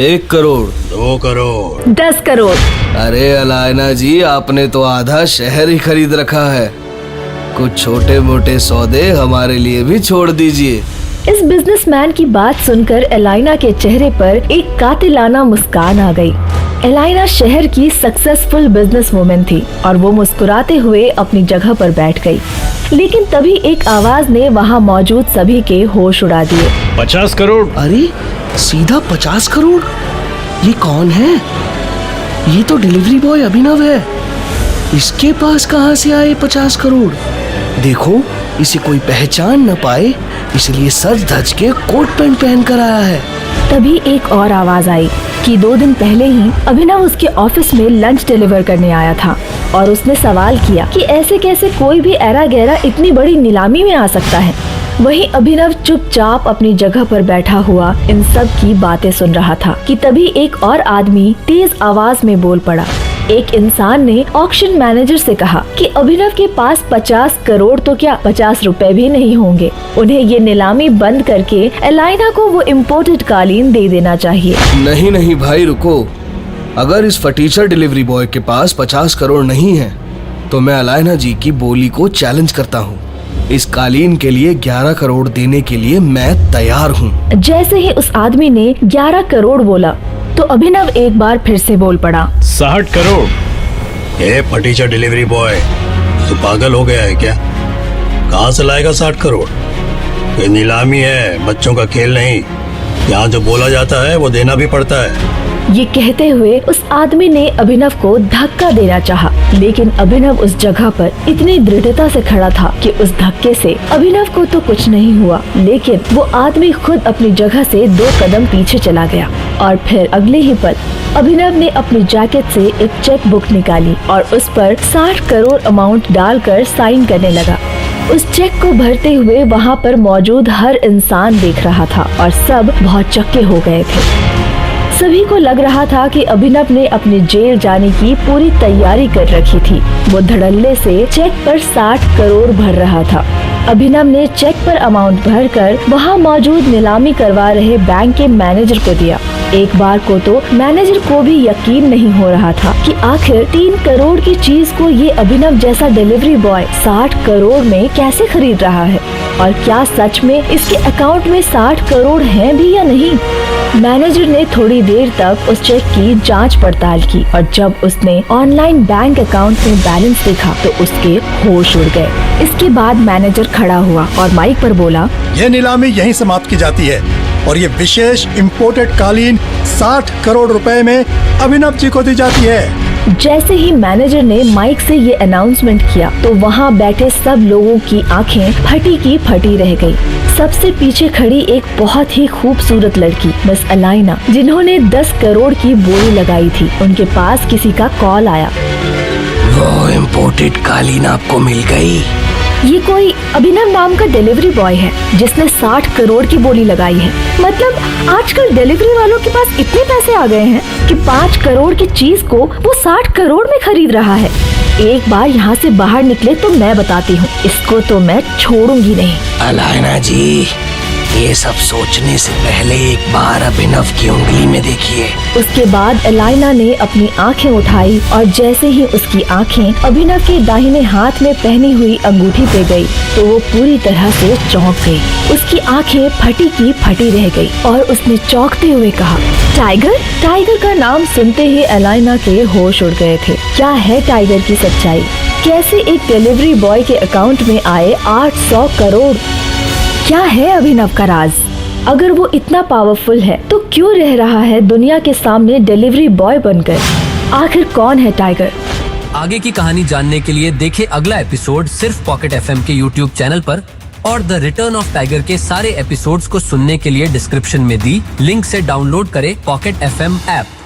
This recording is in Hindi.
1 करोड़, 2 करोड़, 10 करोड़। अरे अलायना जी, आपने तो आधा शहर ही खरीद रखा है। कुछ छोटे मोटे सौदे हमारे लिए भी छोड़ दीजिए। इस बिजनेसमैन की बात सुनकर एलाइना के चेहरे पर एक कातिलाना मुस्कान आ गई। एलाइना शहर की सक्सेसफुल बिजनेस वुमेन थी और वो मुस्कुराते हुए अपनी जगह पर बैठ गई। लेकिन तभी एक आवाज ने वहाँ मौजूद सभी के होश उड़ा दिए। 50 करोड़। अरे सीधा 50 करोड़? ये कौन है? ये तो डिलीवरी बॉय अभिनव है। इसके पास कहाँ से आए 50 करोड़? देखो, इसे कोई पहचान न पाए इसलिए सज धज के कोट पैंट पहन कर आया है। तभी एक और आवाज आई कि 2 दिन पहले ही अभिनव उसके ऑफिस में लंच डिलीवर करने आया था और उसने सवाल किया कि ऐसे कैसे कोई भी ऐरा गैरा इतनी बड़ी नीलामी में आ सकता है। वहीं अभिनव चुपचाप अपनी जगह पर बैठा हुआ इन सब की बातें सुन रहा था कि तभी एक और आदमी तेज आवाज में बोल पड़ा। एक इंसान ने ऑक्शन मैनेजर से कहा कि अभिनव के पास 50 करोड़ तो क्या 50 रुपए भी नहीं होंगे। उन्हें ये नीलामी बंद करके एलाइना को वो इम्पोर्टेड कालीन दे देना चाहिए। नहीं नहीं भाई, रुको। अगर इस फटीचर डिलीवरी बॉय के पास 50 करोड़ नहीं है तो मैं अलायना जी की बोली को चैलेंज करता हूँ। इस कालीन के लिए 11 करोड़ देने के लिए मैं तैयार हूँ। जैसे ही उस आदमी ने 11 करोड़ बोला तो अभिनव एक बार फिर से बोल पड़ा। 60 करोड़। ए फटीचर डिलीवरी बॉय, तू पागल हो गया है क्या? कहाँ से लाएगा 60 करोड़? ये नीलामी है, बच्चों का खेल नहीं। यहाँ जो बोला जाता है वो देना भी पड़ता है। ये कहते हुए उस आदमी ने अभिनव को धक्का देना चाहा, लेकिन अभिनव उस जगह पर इतनी दृढ़ता से खड़ा था कि उस धक्के से अभिनव को तो कुछ नहीं हुआ, लेकिन वो आदमी खुद अपनी जगह से 2 कदम पीछे चला गया। और फिर अगले ही पल अभिनव ने अपनी जैकेट से एक चेक बुक निकाली और उस पर 60 करोड़ अमाउंट डालकर साइन करने लगा। उस चेक को भरते हुए वहाँ पर मौजूद हर इंसान देख रहा था और सब बहुत चक्के हो गए थे। सभी को लग रहा था कि अभिनव ने अपने जेल जाने की पूरी तैयारी कर रखी थी। वो धड़ल्ले से चेक पर 60 करोड़ भर रहा था। अभिनव ने चेक पर अमाउंट भरकर वहाँ मौजूद नीलामी करवा रहे बैंक के मैनेजर को दिया। एक बार को तो मैनेजर को भी यकीन नहीं हो रहा था कि आखिर 3 करोड़ की चीज को ये अभिनव जैसा डिलीवरी बॉय 60 करोड़ में कैसे खरीद रहा है और क्या सच में इसके अकाउंट में 60 करोड़ हैं भी या नहीं। मैनेजर ने थोड़ी देर तक उस चेक की जांच पड़ताल की और जब उसने ऑनलाइन बैंक अकाउंट में बैलेंस देखा तो उसके होश उड़ गए। इसके बाद मैनेजर खड़ा हुआ और माइक पर बोला, ये नीलामी यहीं समाप्त की जाती है और ये विशेष इम्पोर्टेड कालीन 60 करोड़ रुपए में अभिनव जी को दी जाती है। जैसे ही मैनेजर ने माइक से ये अनाउंसमेंट किया तो वहाँ बैठे सब लोगों की आंखें फटी की फटी रह गई। सबसे पीछे खड़ी एक बहुत ही खूबसूरत लड़की मिस अलाइना, जिन्होंने 10 करोड़ की बोली लगाई थी, उनके पास किसी का कॉल आया। वो इम्पोर्टेड कालीन आपको मिल गई? ये कोई अभिनव नाम का डिलीवरी बॉय है जिसने 60 करोड़ की बोली लगाई है। मतलब आजकल डिलीवरी वालों के पास इतने पैसे आ गए हैं कि 5 करोड़ की चीज को वो 60 करोड़ में खरीद रहा है। एक बार यहाँ से बाहर निकले तो मैं बताती हूँ, इसको तो मैं छोड़ूंगी नहीं। अलायना जी, ये सब सोचने से पहले एक बार अभिनव की उंगली में देखिए। उसके बाद एलाइना ने अपनी आंखें उठाई और जैसे ही उसकी आंखें अभिनव के दाहिने हाथ में पहनी हुई अंगूठी पे गई तो वो पूरी तरह से चौंक गई। उसकी आंखें फटी की फटी रह गई और उसने चौंकते हुए कहा, टाइगर। टाइगर का नाम सुनते ही एलाइना के होश उड़ गए थे। क्या है टाइगर की सच्चाई? कैसे एक डिलीवरी बॉय के अकाउंट में आए 800 करोड़? क्या है अभिनव का राज? अगर वो इतना पावरफुल है तो क्यों रह रहा है दुनिया के सामने डिलीवरी बॉय बनकर? आखिर कौन है टाइगर? आगे की कहानी जानने के लिए देखें अगला एपिसोड सिर्फ पॉकेट एफएम के यूट्यूब चैनल पर और द रिटर्न ऑफ टाइगर के सारे एपिसोड्स को सुनने के लिए डिस्क्रिप्शन में दी लिंक से डाउनलोड करें पॉकेट एफएम ऐप।